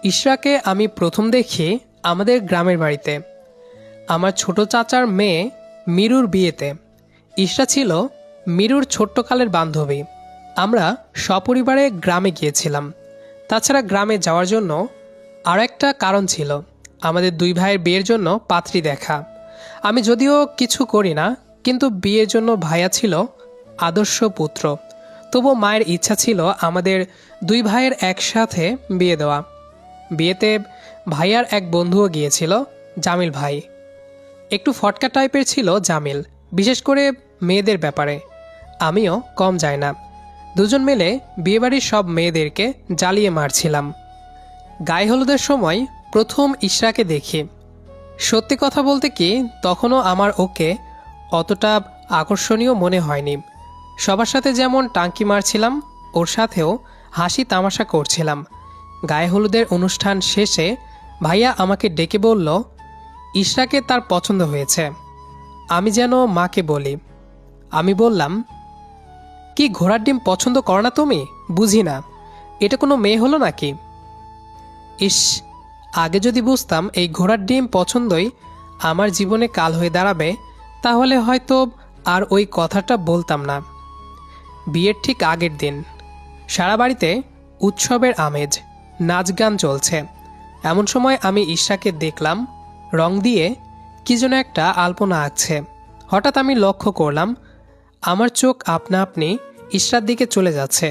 ইশরাকে আমি প্রথম দেখি আমাদের গ্রামের বাড়িতে। আমার ছোট চাচার মেয়ে মিরুর বিয়েতে। ইশরা ছিল মিরুর ছোট্টকালের বান্ধবী। আমরা সপরিবারে গ্রামে গিয়েছিলাম। তাছাড়া গ্রামে যাওয়ার জন্য আরও একটা কারণ ছিল, আমাদের দুই ভাইয়ের বিয়ের জন্য পাত্রী দেখা। আমি যদিও কিছু করি না, কিন্তু বিয়ের জন্য ভাইয়া ছিল আদর্শ পুত্র। তবু মায়ের ইচ্ছা ছিল আমাদের দুই ভাইয়ের একসাথে বিয়ে দেওয়া। বিয়েতে ভাইয়ার এক বন্ধুও গিয়েছিল, জামিল ভাই। একটু ফটকা টাইপের ছিল জামিল, বিশেষ করে মেয়েদের ব্যাপারে। আমিও কম যাই না। দুজন মিলে বিয়েবাড়ির সব মেয়েদেরকে জ্বালিয়ে মারছিলাম। গায়ে হলুদের সময় প্রথম ইশরাকে দেখি। সত্যি কথা বলতে কি, তখনও আমার ওকে অতটা আকর্ষণীয় মনে হয়নি। সবার সাথে যেমন টাঙ্কি মারছিলাম, ওর সাথেও হাসি তামাশা করছিলাম। গায়ে হলুদের অনুষ্ঠান শেষে ভাইয়া আমাকে ডেকে বলল ইশরাকে তার পছন্দ হয়েছে। আমি যেন মাকে বলি। আমি বললাম, কি ঘোড়ার ডিম পছন্দ করো না তুমি? বুঝি না, এটা কোনো মেয়ে হলো নাকি? ইস, আগে যদি বুঝতাম এই ঘোড়ার ডিম পছন্দই আমার জীবনে কাল হয়ে দাঁড়াবে, তাহলে হয়তো আর ওই কথাটা বলতাম না। বিয়ের ঠিক আগের দিন সারা বাড়িতে উৎসবের আমেজ, নাচ গান চলছে। এমন সময় আমি ইশরাকে দেখলাম রং দিয়ে কি যেন একটা আলপনা আঁকছে। হঠাৎ আমি লক্ষ্য করলাম আমার চোখ আপনা আপনি ইশরার দিকে চলে যাচ্ছে।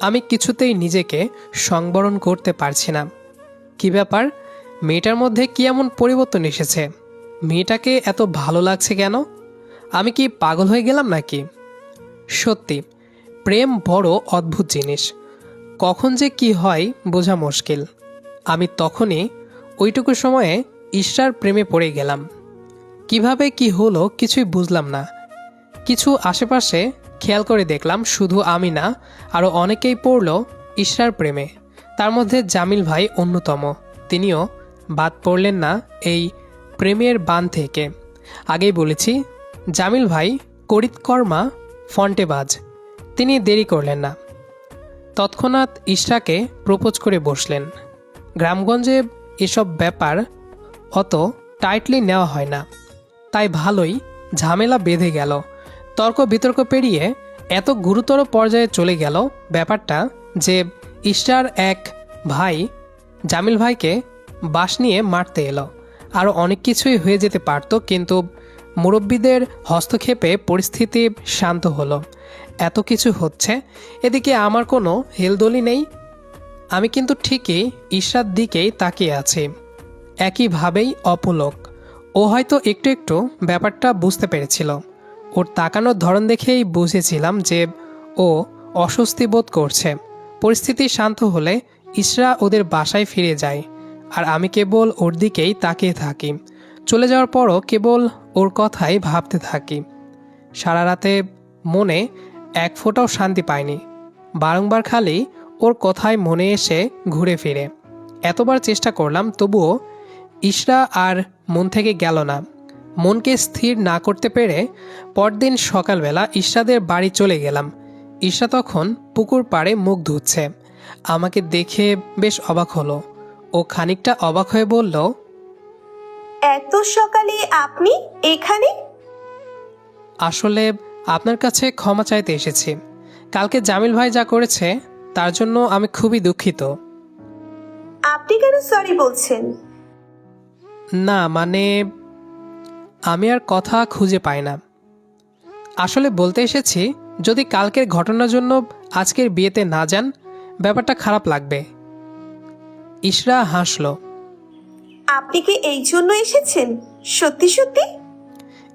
আমি কিছুতেই নিজেকে সংবরণ করতে পারছি না। কি ব্যাপার, মেয়েটার মধ্যে কি এমন পরিবর্তন এসেছে? মেয়েটাকে এত ভালো লাগছে কেন? আমি কি পাগল হয়ে গেলাম নাকি? সত্যি, প্রেম বড় অদ্ভুত জিনিস। কখন যে কি হয় বোঝা মুশকিল। আমি তখনই ওইটুকু সময়ে ইশরার প্রেমে পড়ে গেলাম। কিভাবে কি হলো কিছুই বুঝলাম না। কিছু আশেপাশে খেয়াল করে দেখলাম শুধু আমি না, আরও অনেকেই পড়ল ইশরার প্রেমে। তার মধ্যে জামিল ভাই অন্যতম। তিনিও বাদ পড়লেন না এই প্রেমের বান থেকে। আগেই বলেছি, জামিল ভাই করিতকর্মা ফন্টেবাজ। তিনি দেরি করলেন না, তৎক্ষণাৎ ইশরাকে প্রপোজ করে বসলেন। গ্রামগঞ্জে এসব ব্যাপার অত টাইটলি নেওয়া হয় না, তাই ভালোই ঝামেলা বেঁধে গেল। তর্ক বিতর্ক পেরিয়ে এত গুরুতর পর্যায়ে চলে গেল ব্যাপারটা যে ইশরার এক ভাই জামিল ভাইকে বাঁশ নিয়ে মারতে এলো। আরও অনেক কিছুই হয়ে যেতে পারত, কিন্তু মুরব্বীদের হস্তক্ষেপে পরিস্থিতি শান্ত হলো। এত কিছু হচ্ছে, এদিকে আমার কোনো হেলদোলি নেই। আমি কিন্তু ঠিকই ইশরার দিকেই তাকিয়ে আছি, একইভাবেই অপলক। ও হয়তো একটু একটু ব্যাপারটা বুঝতে পেরেছিল। ওর তাকানোর ধরন দেখেই বুঝেছিলাম যে ও অস্বস্তি বোধ করছে। পরিস্থিতি শান্ত হলে ইশরা ওদের বাসায় ফিরে যায়, আর আমি কেবল ওর দিকেই তাকিয়ে থাকি। চলে যাওয়ার পরও কেবল ওর কথাই ভাবতে থাকি। সারা রাতে মনে এক ফোঁটাও শান্তি পাইনি। বারংবার খালি ওর কথাই মনে এসে ঘুরে ফিরে। এতবার চেষ্টা করলাম, তবুও ইশরা আর মন থেকে গেল না। মনকে স্থির না করতে পেরে পরদিন সকালবেলা ইশরাদের বাড়ি চলে গেলাম। ইশরা তখন পুকুর পাড়ে মুখ ধুচ্ছে। আমাকে দেখে বেশ অবাক হলো। ও খানিকটা অবাক হয়ে বলল, এত সকালে আপনি এখানে? আসলে আপনার কাছে ক্ষমা চাইতে এসেছি। কালকে জামিল ভাই যা করেছে তার জন্য আমি খুবই দুঃখিত। আপনি কেন সরি বলছেন? না মানে, আমি আর কথা খুঁজে পাই না। আসলে বলতে এসেছি, যদি কালকের ঘটনার জন্য আজকের বিয়েতে না যান, ব্যাপারটা খারাপ লাগবে। ইশরা হাসল। আপনি কি এই জন্য এসেছেন? সত্যি সত্যি?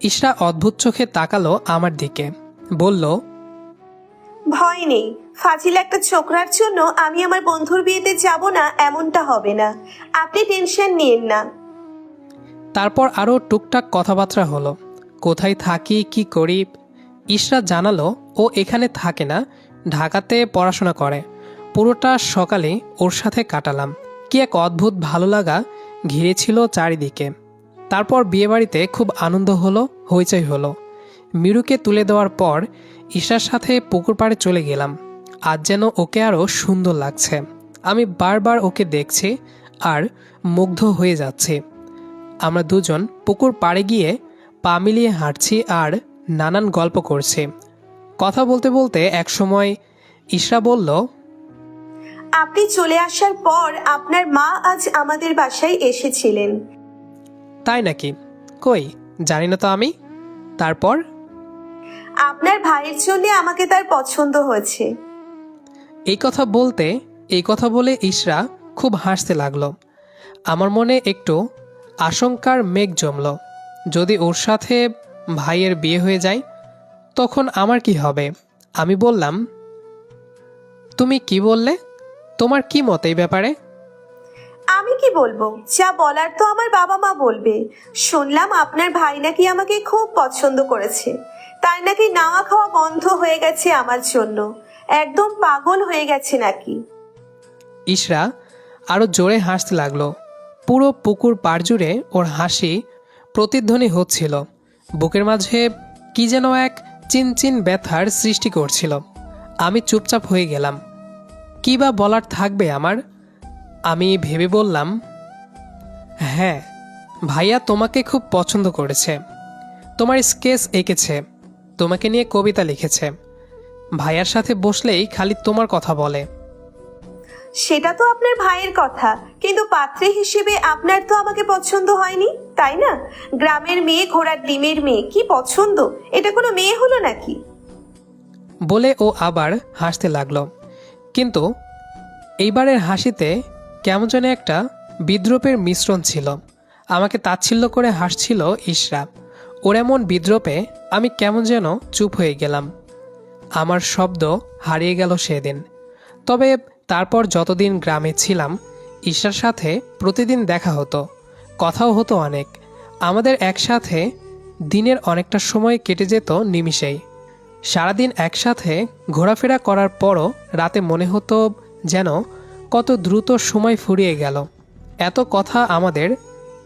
ইশরা অদ্ভুত চোখে তাকালো আমার দিকে, বলল, ভয় নেই, ফাজিল একটা ছোকরার জন্য আমি আমার বন্ধুর বিয়েতে যাব না এমনটা হবে না। আপনি টেনশন নিয়েন না। তারপর আরও টুকটাক কথাবার্তা হলো। কোথায় থাকি, কি করি। ইশরা জানালো ও এখানে থাকে না, ঢাকাতে পড়াশোনা করে। পুরোটা সকালে ওর সাথে কাটালাম। কি এক অদ্ভুত ভালো লাগা ঘিরেছিল চারিদিকে। তারপর বিয়েবাড়িতে খুব আনন্দ হলো, হইচই হলো। মিরুকে তুলে দেওয়ার পর ইশরার সাথে পুকুর পাড়ে চলে গেলাম। আজ যেন ওকে আরও সুন্দর লাগছে। আমি বারবার ওকে দেখছি আর মুগ্ধ হয়ে যাচ্ছি। আমরা দুজন পুকুর পাড়ে গিয়ে পা মিলিয়ে হাঁটছি আর নানান গল্প করছি। কথা বলতে বলতে একসময় ইশরা বলল, আপনি চলে আসার পর আপনার মা আজ আমাদের বাসায় এসেছিলেন। তাই নাকি? কই, জানি না তো আমি। তারপর? আপনার ভাইয়ের জন্য আমাকে তার পছন্দ হয়েছে। এই কথা বলে ইশরা খুব হাসতে লাগলো। আমার মনে একটু আশঙ্কার মেঘ জমল। যদি ওর সাথে ভাইয়ের বিয়ে হয়ে যায় তখন আমার কি হবে? আমি বললাম, তুমি কি বললে? তোমার কি মত এই ব্যাপারে? আমি কি বলবো, যা বলার তো আমার বাবা মা বলবে। শুনলাম আপনার ভাই নাকি আমাকে খুব পছন্দ করেছে, তার নাকি নাওয়া খাওয়া বন্ধ হয়ে গেছে আমার জন্য, একদম পাগল হয়ে গেছে নাকি। ইশরা আরো জোরে হাসতে লাগলো। পুরো পুকুর পাড় জুড়ে ওর হাসি প্রতিধ্বনি হচ্ছিল। বুকের মাঝে কি যেন এক চিনচিন ব্যথার সৃষ্টি করছিল। আমি চুপচাপ হয়ে গেলাম। কি বা বলার থাকবে আমার? আমি ভেবে বললাম, হ্যাঁ, ভাইয়া তোমাকে খুব পছন্দ করেছে, তোমার স্কেচ এঁকেছে, তোমাকে নিয়ে কবিতা লিখেছে। ভাইয়ার সাথে বসলেই খালি তোমার কথা বলে। সেটা তো আপনার ভাইয়ের কথা, কিন্তু পাত্রী হিসেবে আপনার তো আমাকে পছন্দ হয়নি, তাই না? গ্রামের মেয়ে, ঘোড়ার ডিমের মেয়ে, কি পছন্দ? এটা কোনো মেয়ে হলো নাকি? বলে ও আবার হাসতে লাগলো। কিন্তু এইবারের হাসিতে কেমন যেন একটা বিদ্রূপের মিশ্রণ ছিল। আমাকে তাচ্ছিল্য করে হাসছিল ইশরা। ওর এমন বিদ্রূপে আমি কেমন যেন চুপ হয়ে গেলাম। আমার শব্দ হারিয়ে গেল সেদিন। তবে তারপর যতদিন গ্রামে ছিলাম ইশরার সাথে প্রতিদিন দেখা হতো, কথাও হতো অনেক। আমাদের একসাথে দিনের অনেকটা সময় কেটে যেত নিমিষেই। সারাদিন একসাথে ঘোরাফেরা করার পরও রাতে মনে হতো যেন কত দ্রুত সময় ফুরিয়ে গেল। এত কথা আমাদের,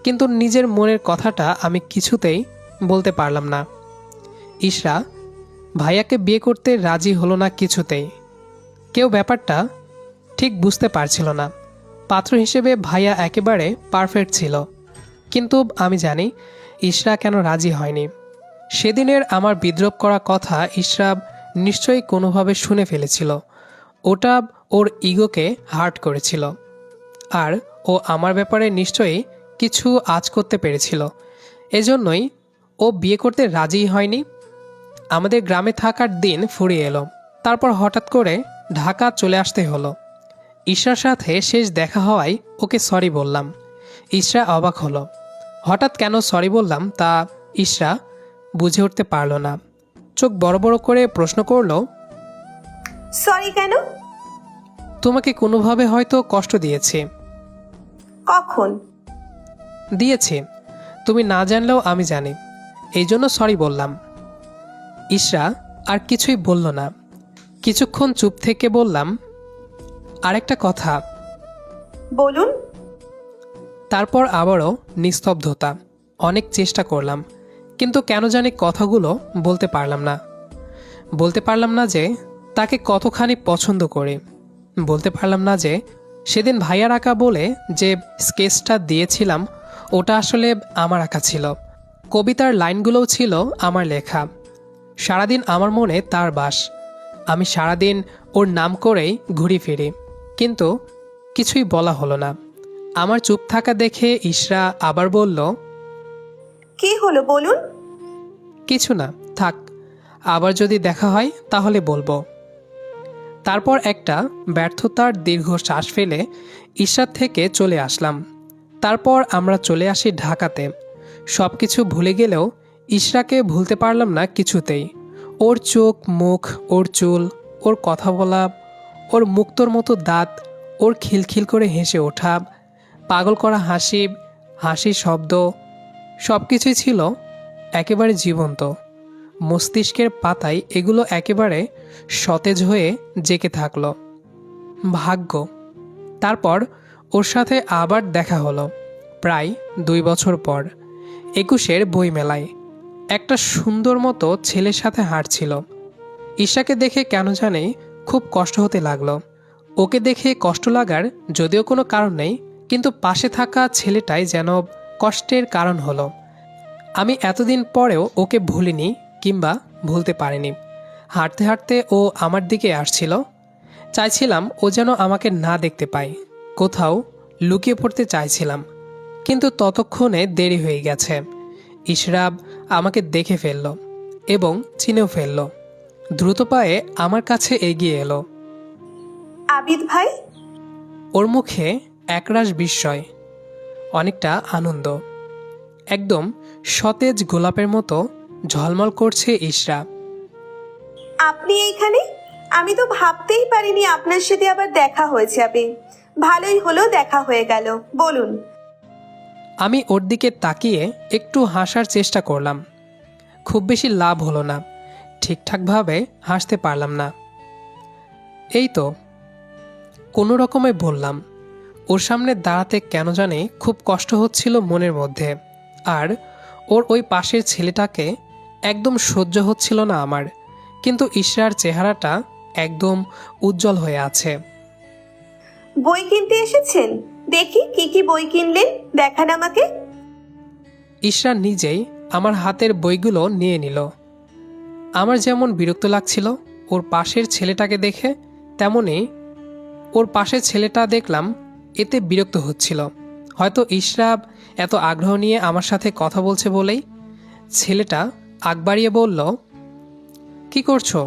কিন্তু নিজের মনের কথাটা আমি কিছুতেই বলতে পারলাম না। ইশরা ভাইয়াকে বিয়ে করতে রাজি হলো না কিছুতেই। কেউ ব্যাপারটা ঠিক বুঝতে পারছিল না। পাত্র হিসেবে ভাইয়া একেবারে পারফেক্ট ছিল, কিন্তু আমি জানি ইশরা কেন রাজি হয়নি। সেদিনের আমার বিদ্রূপ করা কথা ইশরা নিশ্চয়ই কোনোভাবে শুনে ফেলেছিল। ওটা ওর ইগোকে হার্ট করেছিল, আর ও আমার ব্যাপারে নিশ্চয়ই কিছু আঁচ করতে পেরেছিল। এজন্যই ও বিয়ে করতে রাজিই হয়নি। আমাদের গ্রামে থাকার দিন ফুরিয়ে এলো। তারপর হঠাৎ করে ঢাকা চলে আসতে হলো। ইশরার সাথে শেষ দেখা হওয়ায় ওকে সরি বললাম। ইশরা অবাক হলো। হঠাৎ কেন সরি বললাম তা ইশরা বুঝে উঠতে পারল না। চোখ বড় বড় করে প্রশ্ন করলো, সরি কেন? তোমাকে কোনোভাবে হয়তো কষ্ট দিয়েছি। কখন? দিয়েছি, তুমি না জানলেও আমি জানি, এই জন্য সরি বললাম। ইশরা আর কিছুই বলল না। কিছুক্ষণ চুপ থেকে বললাম, আরেকটা কথা। বলুন। তারপর আবারও নিস্তব্ধতা। অনেক চেষ্টা করলাম, কিন্তু কেন জানি কথাগুলো বলতে পারলাম না। বলতে পারলাম না যে তাকে কতখানি পছন্দ করি। বলতে পারলাম না যে সেদিন ভাইয়ার আঁকা বলে যে স্কেচটা দিয়েছিলাম ওটা আসলে আমার আঁকা ছিল। কবিতার লাইনগুলোও ছিল আমার লেখা। সারাদিন আমার মনে তার বাস। আমি সারাদিন ওর নাম করেই ঘুরি ফিরি, কিন্তু কিছুই বলা হলো না। আমার চুপ থাকা দেখে ইশরা আবার বলল, কি হলো বলুন। কিছু না, থাক, আবার যদি দেখা হয় তাহলে বলবো। তারপর একটা ব্যর্থতার দীর্ঘ শ্বাস ফেলে ইশরার থেকে চলে আসলাম। তারপর আমরা চলে আসি ঢাকাতে। সব কিছু ভুলে গেলেও ইশরাকে ভুলতে পারলাম না কিছুতেই। ওর চোখ, মুখ, ওর চুল, ওর কথা বলা, ওর মুক্তোর মতো দাঁত, ওর খিলখিল করে হেসে ওঠা, পাগল করা হাসি, হাসির শব্দ, সব কিছুই ছিল একেবারে জীবন্ত। মস্তিষ্কের পাতায় এগুলো একেবারে সতেজ হয়ে জেঁকে থাকলো। ভাগ্য। তারপর ওর সাথে আবার দেখা হলো প্রায় 2 বছর পর, 21-এর বইমেলায়। একটা সুন্দর মতো ছেলের সাথে হাঁটছিল। ঈশাকে দেখে কেন জানি খুব কষ্ট হতে লাগলো। ওকে দেখে কষ্ট লাগার যদিও কোনো কারণ নেই, কিন্তু পাশে থাকা ছেলেটাই যেন কষ্টের কারণ হলো। আমি এতদিন পরেও ওকে ভুলিনি কিংবা ভুলতে পারিনি। হাঁটতে হাঁটতে ও আমার দিকে আসছিল। চাইছিলাম ও যেন আমাকে না দেখতে পায়, কোথাও লুকিয়ে পড়তে চাইছিলাম, কিন্তু ততক্ষণে দেরি হয়ে গেছে। ইশরাব আমাকে দেখে ফেলল এবং চিনেও ফেলল। দ্রুত পায়ে আমার কাছে এগিয়ে এলো। আবিদ ভাই। ওর মুখে একরাশ বিস্ময়, অনেকটা আনন্দ। একদম সতেজ গোলাপের মতো ঝলমল করছে ইশরা। আপনি এইখানে? আমি তো ভাবতেই পারিনি আপনার সাথে আবার দেখা হয়ে যাবে। ভালোই হলো দেখা হয়ে গেল। বলুন। আমি ওর দিকে তাকিয়ে একটু হাসার চেষ্টা করলাম। খুব বেশি লাভ হলো না, ঠিকঠাকভাবে হাসতে পারলাম না। এই তো, কোনো রকমে বললাম। ওর সামনে দাঁড়াতে কেন জানি খুব কষ্ট হচ্ছিল মনের মধ্যে। আর ওর ওই পাশের ছেলেটাকে একদম সহ্য হচ্ছিল না আমার। কিন্তু ইশরার চেহারাটা একদম উজ্জ্বল হয়ে আছে। বই কিনতে এসেছেন? দেখি কি কি বই কিনলেন, দেখান আমাকে। ইশরা নিজেই আমার হাতের বইগুলো নিয়ে নিল। আমার যেমন বিরক্ত লাগছিল ওর পাশের ছেলেটাকে দেখে, তেমনি ওর পাশের ছেলেটা দেখলাম এতে বিরক্ত হচ্ছিল। হয়তো ইশরাব এত আগ্রহ নিয়ে আমার সাথে কথা বলছে বলেই। ছেলেটা আগ বাড়িয়ে বলল, কি করছো?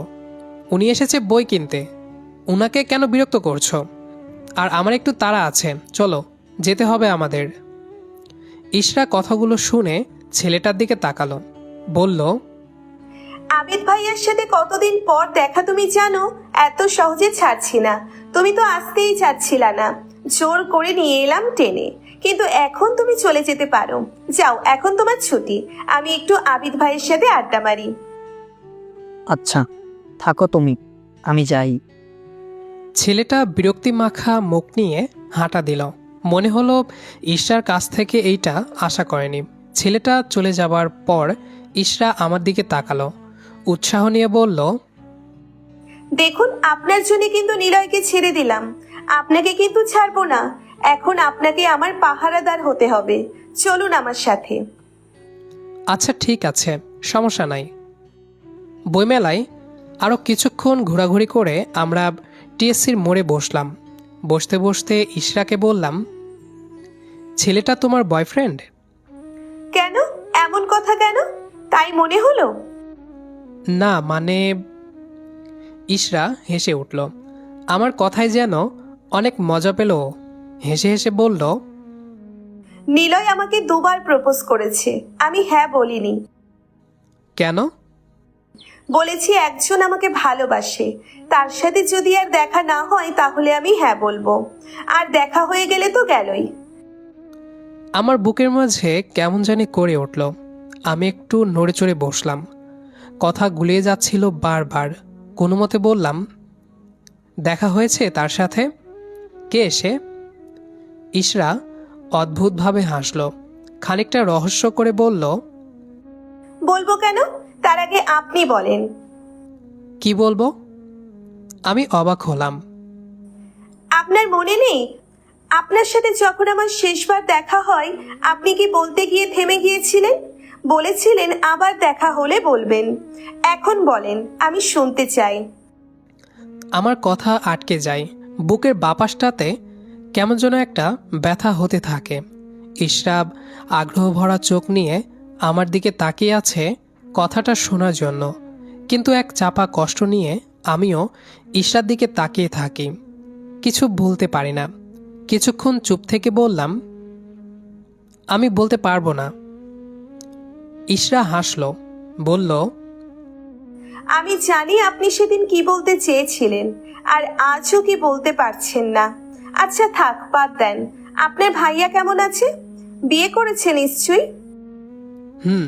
উনি এসেছে বই কিনতে, উনাকে কেন বিরক্ত করছো? আর আমার একটু তাড়া আছে, চলো যেতে হবে আমাদের। ইশরা কথাগুলো শুনে ছেলেটার দিকে তাকালো, বলল, আবিদ ভাইয়ের সাথে কতদিন পর দেখা তুমি জানো? এত সহজে ছাড়ছি না। তুমি তো আসতেই চাচ্ছিলা না, জোর করে নিয়ে এলাম টেনে। কিন্তু এখন তুমি চলে যেতে পারো। যাও, এখন তোমার ছুটি। আমি একটু আবিদ ভাইয়ের সাথে আড্ডা মারি। আচ্ছা, থাকো তুমি, আমি যাই। ছেলেটা বিরক্তি মাখা মুখ নিয়ে হাঁটা দিল। মনে হলো ইশরার কাছ থেকে এইটা আশা করেনি। ছেলেটা চলে যাবার পর ইশরা আমার দিকে তাকালো, উৎসাহ নিয়ে বলল, দেখুন, আপনার জন্য কিন্তু নিলয়কে ছেড়ে দিলাম। আপনাকে কিন্তু ছাড়বো না। এখন আপনাকে আমার পাহারাদার হতে হবে। চলুন আমার সাথে। আচ্ছা ঠিক আছে, সমস্যা নাই। বইমেলায় আরও কিছুক্ষণ ঘোরাঘুরি করে আমরা টিএসসির মোড়ে বসলাম। বসতে বসতে ইশরাকে বললাম, ছেলেটা তোমার বয়ফ্রেন্ড? কেন? এমন কথা কেন? তাই মনে হলো? না মানে। ইশরা হেসে উঠল। আমার কথায় যেন অনেক মজা পেল। হেসে হেসে বলল, নিলয় আমাকে দুবার প্রপোজ করেছে, আমি হ্যাঁ বলিনি। কেন? বলেছি একজন আমাকে ভালোবাসে, তার সাথে যদি আর দেখা না হয় তাহলে আমি হ্যাঁ বলবো। আর দেখা হয়ে গেলে তো গেলই। আমার বুকের মাঝে কেমন জানি করে উঠল। আমি একটু নড়ে চড়ে বসলাম। কথা গুলিয়ে যাচ্ছিল বারবার। কোনো মতে বললাম, দেখা হয়েছে তার সাথে? কে সে? ইশরা অদ্ভুতভাবে হাসল, খানিকটা রহস্য করে বলল, বলবো কেন? তার আগে আপনি বলেন। কি বলবো? আমি অবাক হলাম। আপনার মনে নেই আপনার সাথে যখন আমার শেষবার দেখা হয়, আপনি কি বলতে গিয়ে থেমে গিয়েছিলেন? বলেছিলেন আবার দেখা হলে বলবেন। এখন বলেন, আমি শুনতে চাই। আমার কথা আটকে যায়। বুকের বাপাসটাতে কেমন যেন একটা ব্যথা হতে থাকে। ইশরাব আগ্রহ ভরা চোখ নিয়ে আমার দিকে তাকিয়ে আছে কথাটা শোনার জন্য, কিন্তু এক চাপা কষ্ট নিয়ে আমিও ইশরার দিকে তাকিয়ে থাকি। কিছু বলতে পারি না। কিছুক্ষণ চুপ থেকে বললাম, আমি বলতে পারবো না। ইশরা হাসল, বলল, আমি জানি আপনি সেদিন কি বলতে চেয়েছিলেন, আর আজও কি বলতে পারছেন না। আচ্ছা থাক, বাদ দেন। আপনার ভাইয়া কেমন আছে? বিয়ে করেছে নিশ্চয়ই? হুম।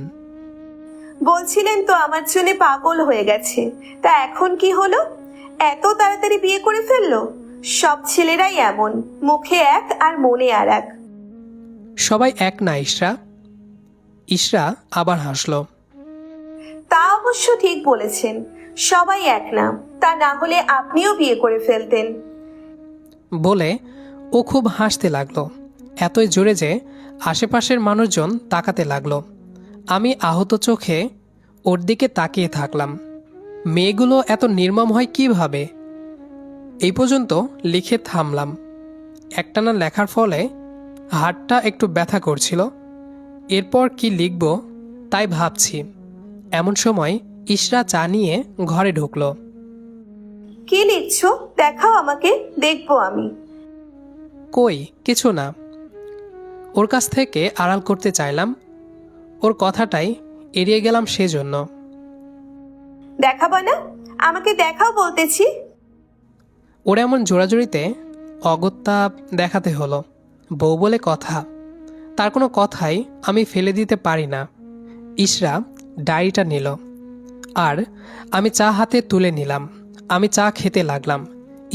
বলছিলেন তো আমার জন্য পাগল হয়ে গেছে। তা এখন কি হলো? এত তাড়াতাড়ি বিয়ে করে ফেললো? সব ছেলেরাই এমন, মুখে এক আর মনে আর এক। সবাই এক না ইশরা। ইশরা আবার হাসল। তা অবশ্য ঠিক বলেছেন, সবাই এক না। তা না হলে আপনিও বিয়ে করে ফেলতেন। বলে ও খুব হাসতে লাগলো। এতই জোরে যে আশেপাশের মানুষজন তাকাতে লাগলো। আমি আহত চোখে ওর দিকে তাকিয়ে থাকলাম। মেয়েগুলো এত নির্মম হয় কিভাবে? এই পর্যন্ত লিখে থামলাম। একটানা লেখার ফলে হাতটা একটু ব্যথা করছিল। এরপর কি লিখব তাই ভাবছি। এমন সময় ইশরা চা নিয়ে ঘরে ঢুকলো। কি লিখছো? দেখাও আমাকে, দেখবো আমি। কই কিছু না। ওর কাছ থেকে আড়াল করতে চাইলাম, ওর কথাটাই এড়িয়ে গেলাম সেজন্য। দেখাবা না? আমাকে দেখাও বলতেছি। ওর এমন জোড়াজুড়িতে অগত্যা দেখাতে হলো। বউ বলে কথা, তার কোনো কথাই আমি ফেলে দিতে পারি না। ইশরা ডায়েরিটা নিল আর আমি চা হাতে তুলে নিলাম। আমি চা খেতে লাগলাম।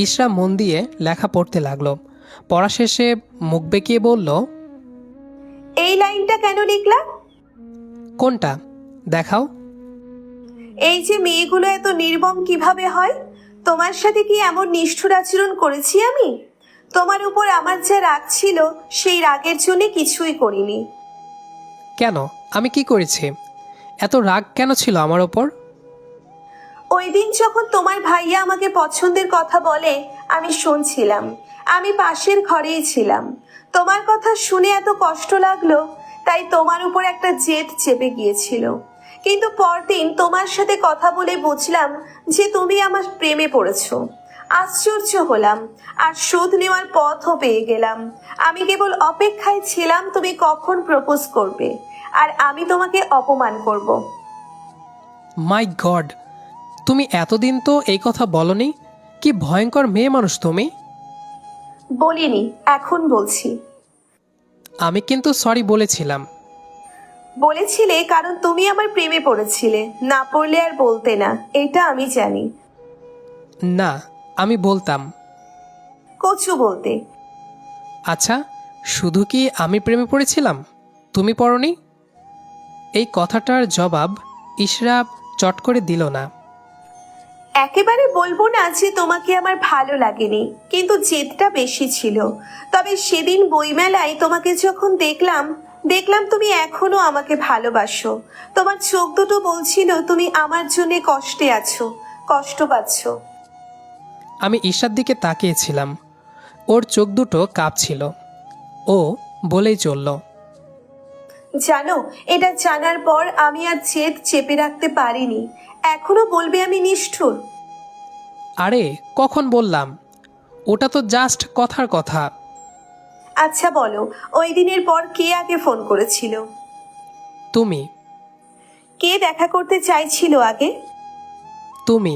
ইশরা মন দিয়ে লেখা পড়তে লাগলো। পড়া শেষে মুখ বেঁকিয়ে বলল, এই লাইনটা কেন লিখলা? কোনটা? দেখাও। এই যে মেয়েগুলো এত নির্মম কিভাবে হয়? তোমার সাথে কি এমন নিষ্ঠুর আচরণ করেছি আমি? তোমার উপর আমার যা রাগ ছিল সেই রাগের জন্য কিছুই করিনি। কেন? আমি কি করেছি? এত রাগ কেন ছিল আমার ওপর? ওই দিন যখন তোমার ভাইয়া আমাকে পছন্দের কথা বলে আমি শুনছিলাম, আমি পাশের ঘরেই ছিলাম। তোমার কথা শুনে এত কষ্ট লাগলো, তাই তোমার উপর একটা জেদ চেপে গিয়েছিল। কিন্তু পরদিন তোমার সাথে কথা বলে বুঝলাম যে তুমি আমার প্রেমে পড়েছো। আশ্চর্য হলাম আর শোধ নেওয়ার পথও পেয়ে গেলাম। আমি কেবল অপেক্ষায় ছিলাম তুমি কখন প্রপোজ করবে আর আমি তোমাকে অপমান করব। মাই গড, তুমি এতদিন তো এই কথা বলনি। কি ভয়ঙ্কর মেয়ে মানুষ তুমি। বলিনি, এখন বলছি। আমি কিন্তু সরি বলেছিলাম। বলেছিলে কারণ তুমি আমার প্রেমে পড়েছিলে, না পড়লে আর বলতে না, এটা আমি জানি। না, আমি বলতাম। কচু বলতে। আচ্ছা, শুধু কি আমি প্রেমে পড়েছিলাম, তুমি পড়নি? এই কথাটার জবাব ইশরা চট করে দিল না। একেবারে বলবো না যে তোমাকে আমার ভালো লাগেনি, কিন্তু জেদটা বেশি ছিল। তবে সেদিন বইমেলায় তোমাকে যখন দেখলাম তুমি এখনো আমাকে ভালোবাসো। তোমার চোখ দুটো বলছিল তুমি আমার জন্য কষ্টে আছো, কষ্ট পাচ্ছ। আমি ঈশার দিকে তাকিয়েছিলাম। ওর চোখ দুটো কাঁপছিল। ও বলেই চলল, জানো, এটা জানার পর আমি আর জেদ চেপে রাখতে পারিনি। এখনো বলবে আমি নিষ্ঠুর? আরে কখন বললাম? ওটা তো জাস্ট কথার কথা। আচ্ছা বলো, ওই দিনের পর কে আগে ফোন করেছিল? তুমি। কে দেখা করতে চাইছিল আগে? তুমি।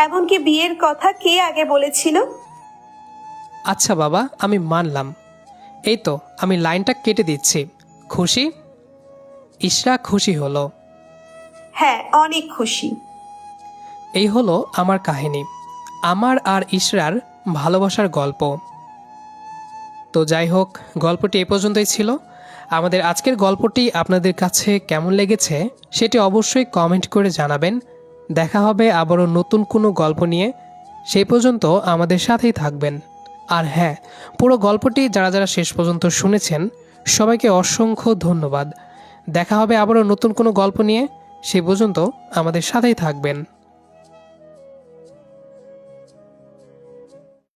এমনকি বিয়ের কথা কে আগে বলেছিল? আচ্ছা বাবা, আমি মানলাম। এই তো আমি লাইনটা কেটে দিচ্ছি। খুশি? ইশরা খুশি হলো। হ্যাঁ, অনেক খুশি। এই হলো আমার কাহিনী, আমার আর ইশরার ভালোবাসার গল্প। তো যাই হোক, গল্পটি এ পর্যন্তই ছিল। আমাদের আজকের গল্পটি আপনাদের কাছে কেমন লেগেছে সেটি অবশ্যই কমেন্ট করে জানাবেন। দেখা হবে আবারও নতুন কোনো গল্প নিয়ে। সেই পর্যন্ত আমাদের সাথেই থাকবেন। আর হ্যাঁ, পুরো গল্পটি যারা যারা শেষ পর্যন্ত শুনেছেন সবাইকে অসংখ্য ধন্যবাদ। দেখা হবে আবারও নতুন কোনো গল্প নিয়ে। সেই পর্যন্ত আমাদের সাথেই থাকবেন।